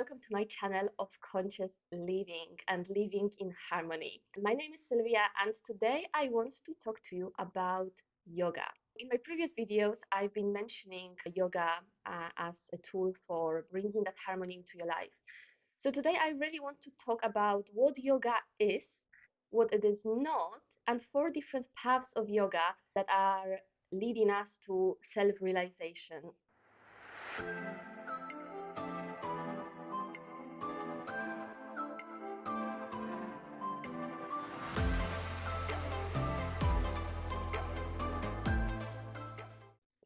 welcome to my channel of conscious living and living in harmony. My name is Sylvia, and today I want to talk to you about yoga. In my previous videos, I've been mentioning yoga as a tool for bringing that harmony into your life. So today I really want to talk about what yoga is, what it is not, and 4 different paths of yoga that are leading us to self-realization.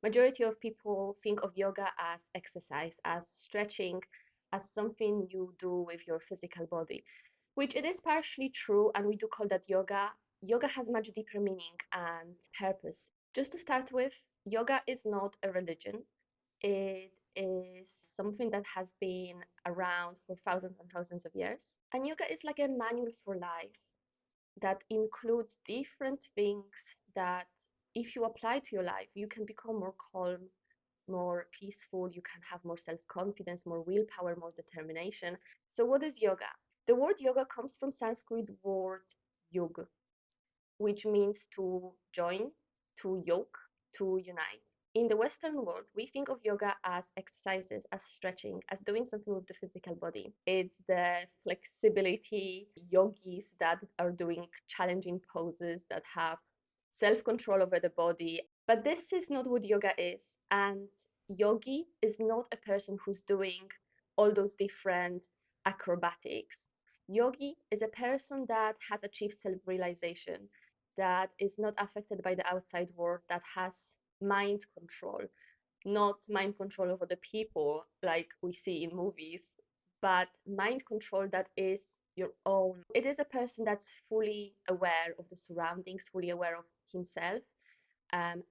Majority of people think of yoga as exercise, as stretching, as something you do with your physical body, which it is partially true, and we do call that yoga. Yoga has much deeper meaning and purpose. Just to start with, yoga is not a religion. It is something that has been around for thousands and thousands of years. And yoga is like a manual for life that includes different things that if you apply to your life, you can become more calm, more peaceful, you can have more self-confidence, more willpower, more determination. So what is yoga? The word yoga comes from Sanskrit word yoga, which means to join, to yoke, to unite. In the Western world, we think of yoga as exercises, as stretching, as doing something with the physical body. It's the flexibility yogis that are doing challenging poses, that have self control over the body. But this is not what yoga is. And yogi is not a person who's doing all those different acrobatics. Yogi is a person that has achieved self realization, that is not affected by the outside world, that has mind control, not mind control over the people like we see in movies, but mind control that is your own. It is a person that's fully aware of the surroundings, fully aware of himself, and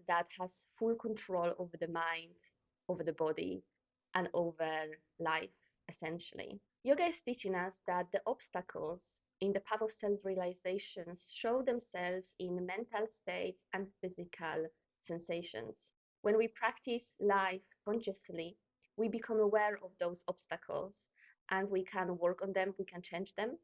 that has full control over the mind, over the body, and over life, essentially. Yoga is teaching us that the obstacles in the path of self-realization show themselves in mental states and physical sensations. When we practice life consciously, we become aware of those obstacles and we can work on them, we can change them,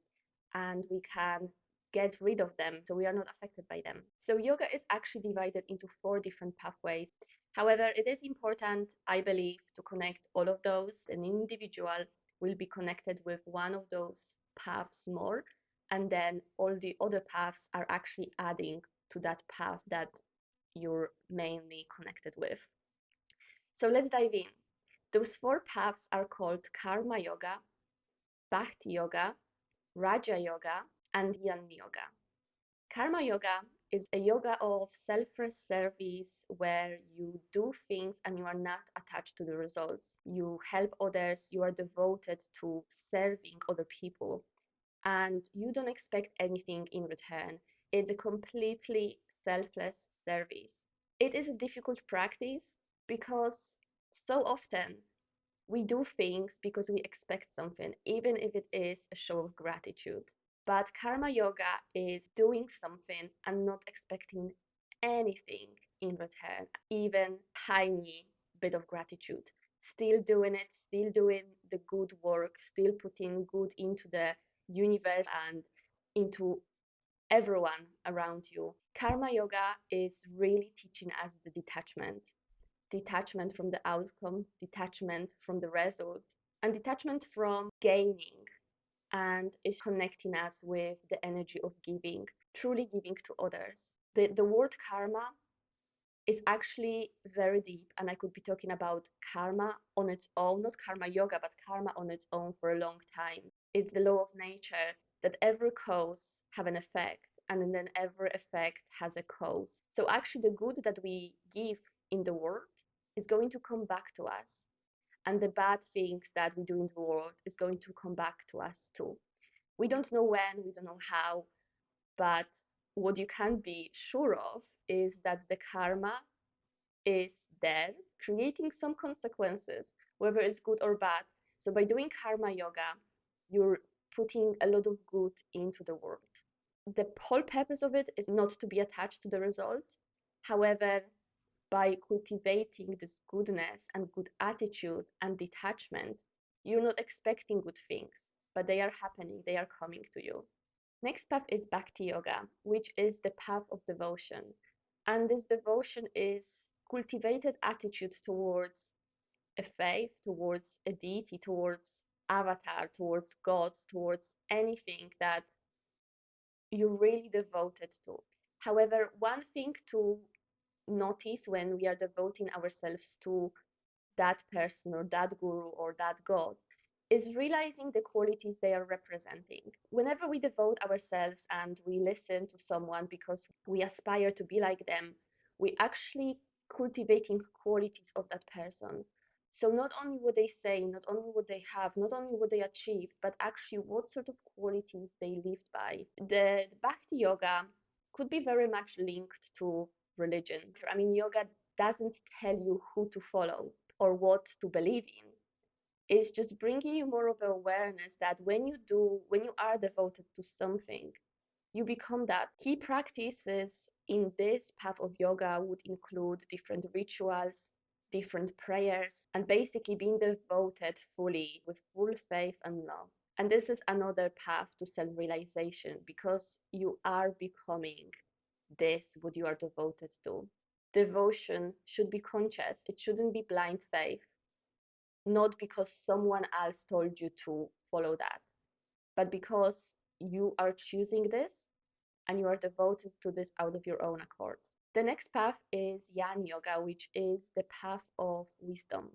and we can get rid of them so we are not affected by them. So yoga is actually divided into 4 different pathways. However, it is important, I believe, to connect all of those. An individual will be connected with one of those paths more, and then all the other paths are actually adding to that path that you're mainly connected with. So let's dive in. Those 4 paths are called Karma Yoga, Bhakti Yoga, Raja Yoga, and Jnana Yoga. Karma Yoga is a yoga of selfless service where you do things and you are not attached to the results. You help others, you are devoted to serving other people, and you don't expect anything in return. It's a completely selfless service. It is a difficult practice because so often we do things because we expect something, even if it is a show of gratitude. But karma yoga is doing something and not expecting anything in return, even tiny bit of gratitude. Still doing it, still doing the good work, still putting good into the universe and into everyone around you. Karma yoga is really teaching us the detachment from the outcome, detachment from the result, and detachment from gaining, and is connecting us with the energy of giving, truly giving to others. The word karma is actually very deep, and I could be talking about karma on its own, not karma yoga, but karma on its own for a long time. It's the law of nature that every cause have an effect, and then every effect has a cause. So actually the good that we give in the world is going to come back to us, and the bad things that we do in the world is going to come back to us too. We don't know when, we don't know how, but what you can be sure of is that the karma is there, creating some consequences, whether it's good or bad. So by doing karma yoga, you're putting a lot of good into the world. The whole purpose of it is not to be attached to the result. However, by cultivating this goodness and good attitude and detachment, You're not expecting good things, but they are happening, they are coming to you. Next path is Bhakti Yoga, which is the path of devotion. And this devotion is cultivated attitude towards a faith, towards a deity, towards avatar, towards gods, towards anything that you're really devoted to. However, one thing to notice when we are devoting ourselves to that person or that guru or that god is realizing the qualities they are representing. Whenever we devote ourselves and we listen to someone because we aspire to be like them, we actually cultivating qualities of that person. So not only what they say, not only what they have, not only what they achieved, but actually what sort of qualities they lived by. The Bhakti Yoga could be very much linked to religion. I mean, yoga doesn't tell you who to follow or what to believe in. It's just bringing you more of awareness that when you are devoted to something, you become that. Key practices in this path of yoga would include different rituals, different prayers, and basically being devoted fully with full faith and love. And this is another path to self realization because you are becoming this what you are devoted to. Devotion should be conscious, it shouldn't be blind faith, not because someone else told you to follow that, but because you are choosing this and you are devoted to this out of your own accord. The next path is Jnana Yoga, which is the path of wisdom.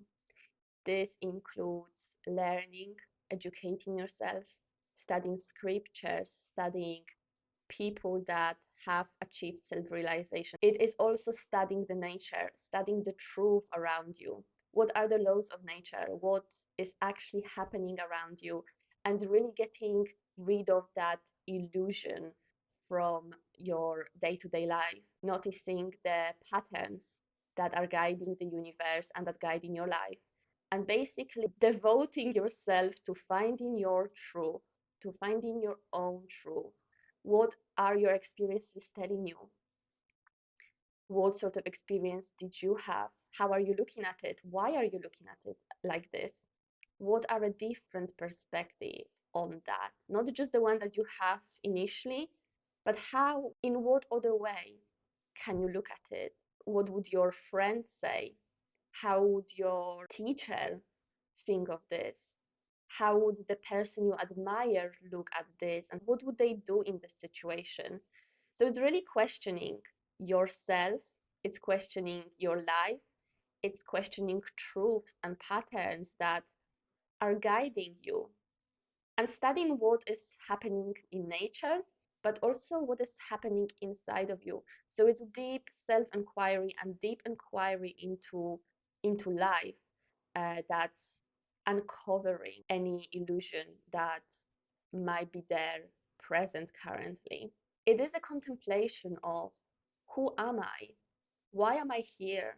This includes learning, educating yourself, studying scriptures, studying people that have achieved self realization. It is also studying the nature, studying the truth around you. What are the laws of nature? What is actually happening around you? And really getting rid of that illusion from your day to day life, noticing the patterns that are guiding the universe and that guiding your life. And basically devoting yourself to finding your truth, to finding your own truth. What are your experiences telling you? What sort of experience did you have? How are you looking at it? Why are you looking at it like this? What are a different perspective on that? Not just the one that you have initially, but how, in what other way can you look at it? What would your friend say? How would your teacher think of this? How would the person you admire look at this? And what would they do in this situation? So it's really questioning yourself, it's questioning your life, it's questioning truths and patterns that are guiding you and studying what is happening in nature, but also what is happening inside of you. So it's deep self-inquiry and deep inquiry into life that's uncovering any illusion that might be there present currently. It is a contemplation of who am I? Why am I here?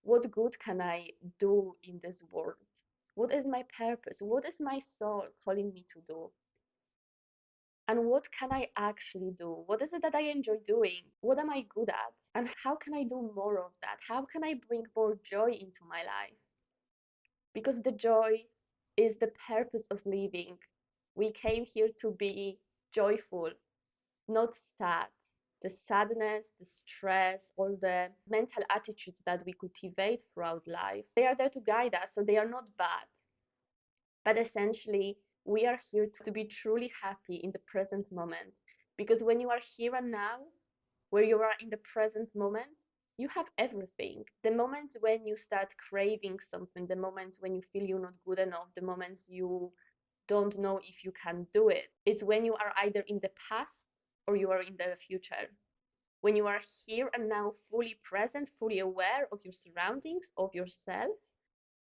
What good can I do in this world? What is my purpose? What is my soul calling me to do? And what can I actually do? What is it that I enjoy doing? What am I good at? And how can I do more of that? How can I bring more joy into my life? Because the joy is the purpose of living. We came here to be joyful, not sad. The sadness, the stress, all the mental attitudes that we cultivate throughout life, they are there to guide us, so they are not bad. But essentially, we are here to be truly happy in the present moment. Because when you are here and now, where you are in the present moment, you have everything. The moments when you start craving something, the moments when you feel you're not good enough, the moments you don't know if you can do it, it's when you are either in the past or you are in the future. When you are here and now, fully present, fully aware of your surroundings, of yourself,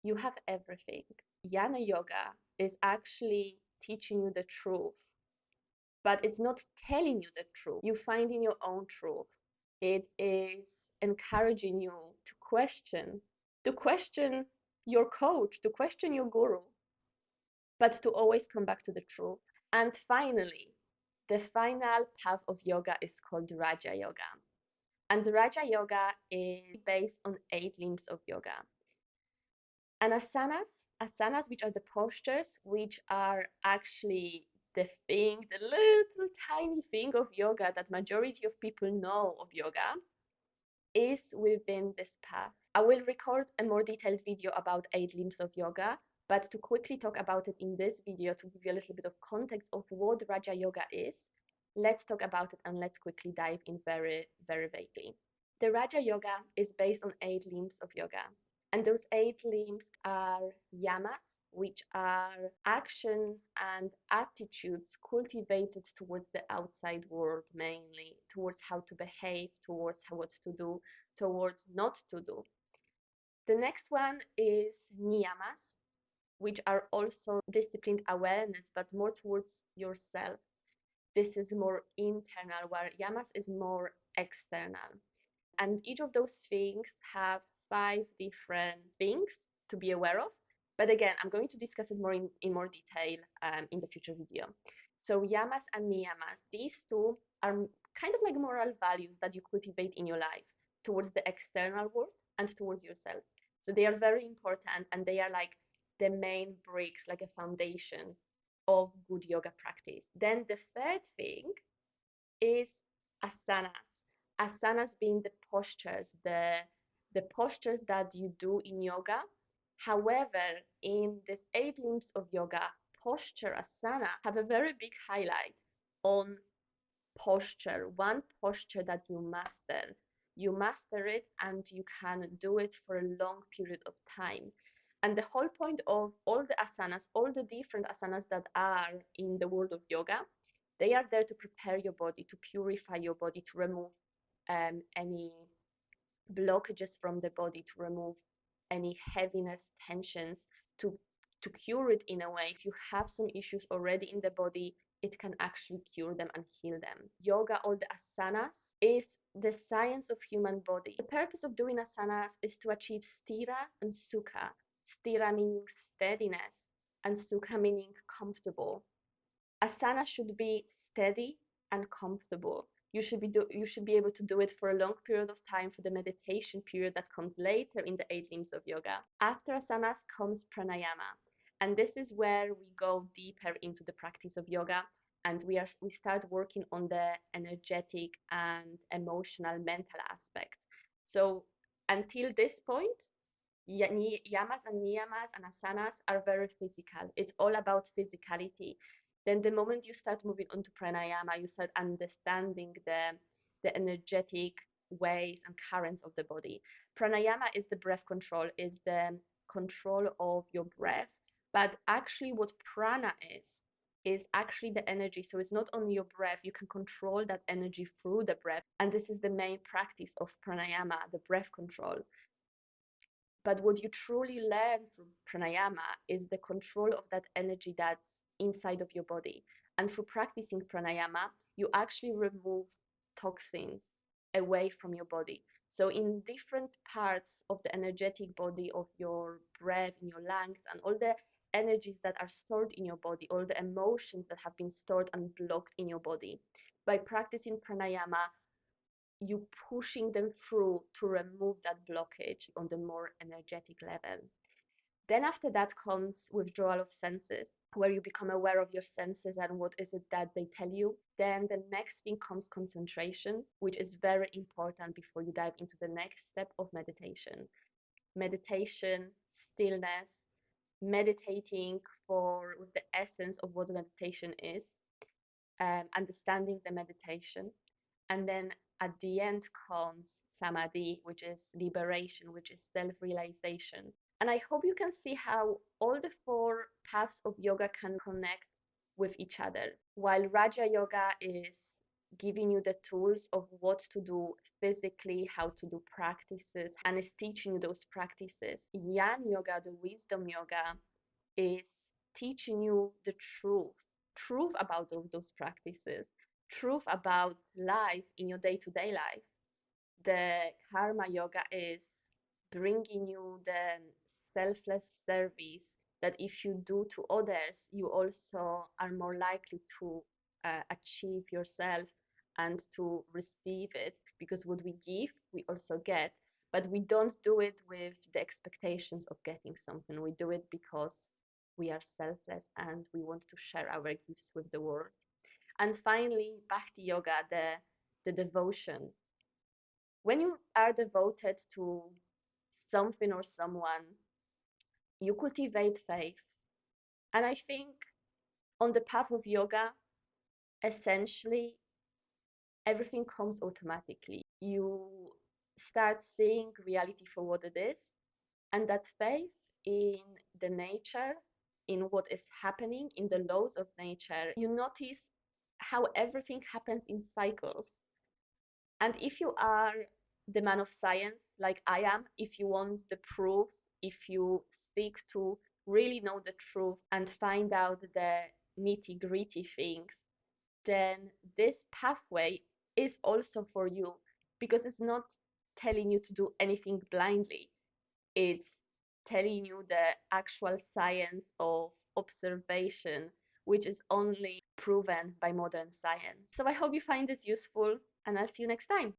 you have everything. Jnana Yoga is actually teaching you the truth, but it's not telling you the truth. You find in your own truth. It is encouraging you to question your coach, to question your guru, but to always come back to the truth. And finally, the final path of yoga is called Raja Yoga. And Raja Yoga is based on 8 limbs of yoga. Anasanas Asanas, which are the postures, which are actually the thing, the little tiny thing of yoga that majority of people know of yoga, is within this path. I will record a more detailed video about 8 limbs of yoga, but to quickly talk about it in this video to give you a little bit of context of what Raja Yoga is, let's talk about it and let's quickly dive in very, very vaguely. The Raja Yoga is based on 8 limbs of yoga. And those 8 limbs are yamas, which are actions and attitudes cultivated towards the outside world, mainly towards how to behave, towards what to do, towards not to do. The next one is niyamas, which are also disciplined awareness, but more towards yourself. This is more internal, where yamas is more external. And each of those things have 5 different things to be aware of. But again, I'm going to discuss it more in more detail in the future video. So yamas and niyamas, these two are kind of like moral values that you cultivate in your life towards the external world and towards yourself. So they are very important and they are like the main bricks, like a foundation of good yoga practice. Then the third thing is asanas. Asanas being the postures that you do in yoga. However, in these 8 limbs of yoga, posture asana have a very big highlight on posture, one posture that you master. You master it and you can do it for a long period of time. And the whole point of all the asanas, all the different asanas that are in the world of yoga, they are there to prepare your body, to purify your body, to remove any blockages from the body, to remove any heaviness, tensions, to to cure it in a way. If you have some issues already in the body, it can actually cure them and heal them. Yoga, all the asanas, is the science of human body. The purpose of doing asanas is to achieve sthira and sukha. Sthira meaning steadiness and sukha meaning comfortable. Asana should be steady and comfortable. You should be able to do it for a long period of time for the meditation period that comes later in the 8 limbs of yoga. After asanas comes pranayama, and this is where we go deeper into the practice of yoga and we start working on the energetic and emotional mental aspects. So until this point, yamas and niyamas and asanas are very physical. It's all about physicality. Then the moment you start moving on to pranayama, you start understanding the energetic ways and currents of the body. Pranayama is the breath control, is the control of your breath. But actually what prana is actually the energy. So it's not only your breath, you can control that energy through the breath. And this is the main practice of pranayama, the breath control. But what you truly learn from pranayama is the control of that energy that's inside of your body. And through practicing pranayama, you actually remove toxins away from your body. So, in different parts of the energetic body of your breath, in your lungs, and all the energies that are stored in your body, all the emotions that have been stored and blocked in your body, by practicing pranayama, you pushing them through to remove that blockage on the more energetic level. Then after that comes withdrawal of senses, where you become aware of your senses and what is it that they tell you. Then the next thing comes concentration, which is very important before you dive into the next step of meditation. Meditation, stillness, meditating for with the essence of what meditation is, understanding the meditation, and then at the end comes samadhi, which is liberation, which is self-realization. And I hope you can see how all the 4 paths of yoga can connect with each other. While Raja Yoga is giving you the tools of what to do physically, how to do practices, and is teaching you those practices, Jnana Yoga, the wisdom yoga, is teaching you the truth about those practices, truth about life in your day-to-day life. The karma yoga is bringing you the selfless service that if you do to others, you also are more likely to achieve yourself and to receive it, because what we give, we also get. but we don't do it with the expectations of getting something. We do it because we are selfless and we want to share our gifts with the world. And finally, Bhakti Yoga, the devotion. When you are devoted to something or someone, you cultivate faith. And I think on the path of yoga, essentially, everything comes automatically. You start seeing reality for what it is, and that faith in the nature, in what is happening, in the laws of nature, you notice how everything happens in cycles. And if you are the man of science, like I am, if you want the proof, if you seek to really know the truth and find out the nitty gritty things, then this pathway is also for you because it's not telling you to do anything blindly. It's telling you the actual science of observation, which is only proven by modern science. So I hope you find this useful, and I'll see you next time.